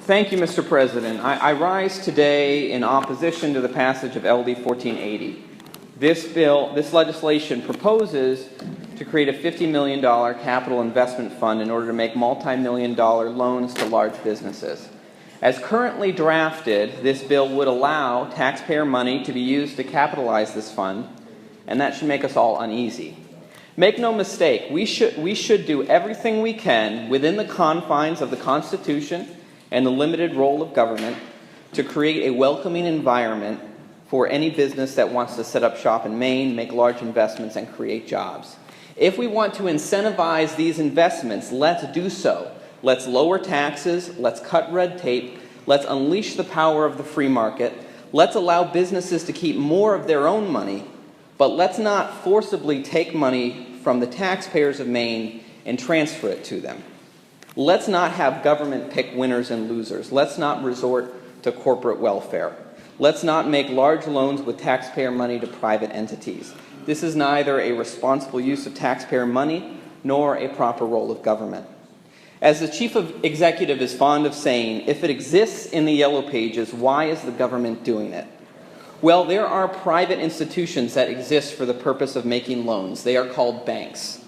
Thank you, Mr. President. I rise today in opposition to the passage of LD 1480. This legislation proposes to create a $50 million capital investment fund in order to make multi-million-dollar loans to large businesses. As currently drafted, this bill would allow taxpayer money to be used to capitalize this fund, and that should make us all uneasy. Make no mistake, we should do everything we can within the confines of the Constitution and the limited role of government to create a welcoming environment for any business that wants to set up shop in Maine, make large investments, and create jobs. If we want to incentivize these investments, let's do so. Let's lower taxes, let's cut red tape, let's unleash the power of the free market, let's allow businesses to keep more of their own money, but let's not forcibly take money from the taxpayers of Maine and transfer it to them. Let's not have government pick winners and losers. Let's not resort to corporate welfare. Let's not make large loans with taxpayer money to private entities. This is neither a responsible use of taxpayer money nor a proper role of government. As the chief executive is fond of saying, if it exists in the yellow pages, why is the government doing it? Well, there are private institutions that exist for the purpose of making loans. They are called banks.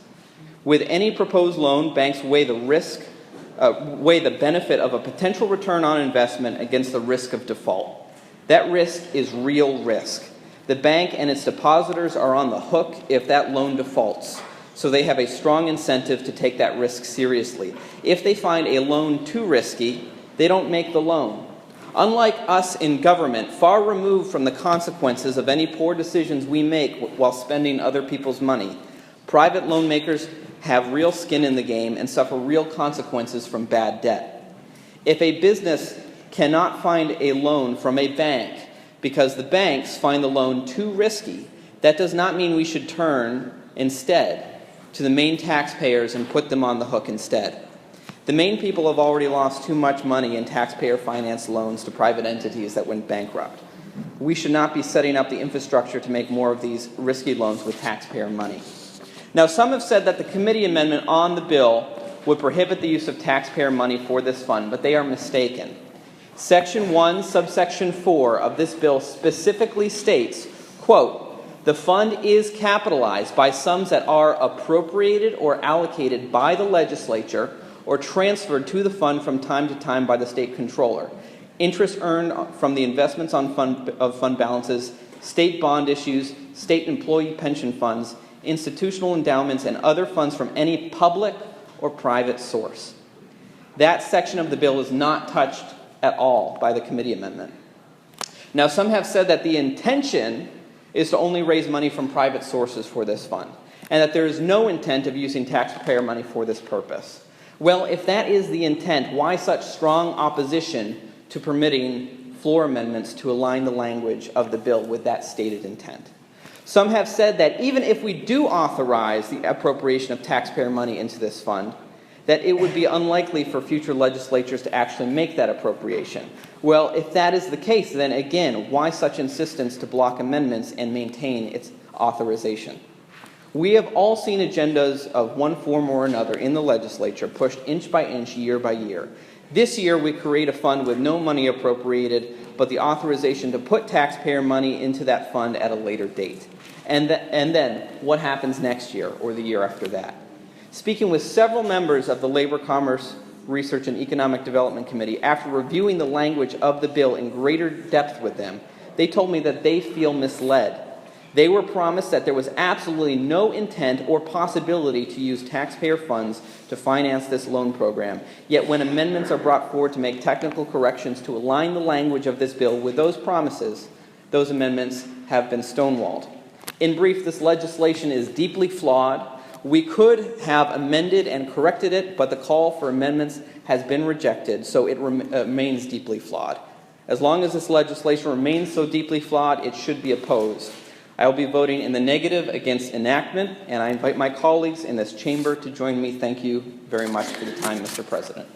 With any proposed loan, banks weigh the benefit of a potential return on investment against the risk of default. That risk is real risk. The bank and its depositors are on the hook if that loan defaults, so they have a strong incentive to take that risk seriously. If they find a loan too risky, they don't make the loan. Unlike us in government, far removed from the consequences of any poor decisions we make while spending other people's money, private loan makers have real skin in the game and suffer real consequences from bad debt. If a business cannot find a loan from a bank because the banks find the loan too risky, that does not mean we should turn instead to the Maine taxpayers and put them on the hook instead. The Maine people have already lost too much money in taxpayer-financed loans to private entities that went bankrupt. We should not be setting up the infrastructure to make more of these risky loans with taxpayer money. Now, some have said that the committee amendment on the bill would prohibit the use of taxpayer money for this fund, but they are mistaken. Section 1, subsection 4 of this bill specifically states, quote, "The fund is capitalized by sums that are appropriated or allocated by the legislature or transferred to the fund from time to time by the state controller. Interest earned from the investments on fund balances, state bond issues, state employee pension funds, institutional endowments, and other funds from any public or private source." That section of the bill is not touched at all by the committee amendment. Now, some have said that the intention is to only raise money from private sources for this fund, and that there is no intent of using taxpayer money for this purpose. Well, if that is the intent, why such strong opposition to permitting floor amendments to align the language of the bill with that stated intent? Some have said that even if we do authorize the appropriation of taxpayer money into this fund, that it would be unlikely for future legislatures to actually make that appropriation. Well, if that is the case, then again, why such insistence to block amendments and maintain its authorization? We have all seen agendas of one form or another in the legislature pushed inch by inch, year by year. This year, we create a fund with no money appropriated, but the authorization to put taxpayer money into that fund at a later date. And then, what happens next year or the year after that? Speaking with several members of the Labor, Commerce, Research, and Economic Development Committee, after reviewing the language of the bill in greater depth with them, they told me that they feel misled. They were promised that there was absolutely no intent or possibility to use taxpayer funds to finance this loan program. Yet when amendments are brought forward to make technical corrections to align the language of this bill with those promises, those amendments have been stonewalled. In brief, this legislation is deeply flawed. We could have amended and corrected it, but the call for amendments has been rejected, so it remains deeply flawed. As long as this legislation remains so deeply flawed, it should be opposed. I will be voting in the negative against enactment, and I invite my colleagues in this chamber to join me. Thank you very much for the time, Mr. President.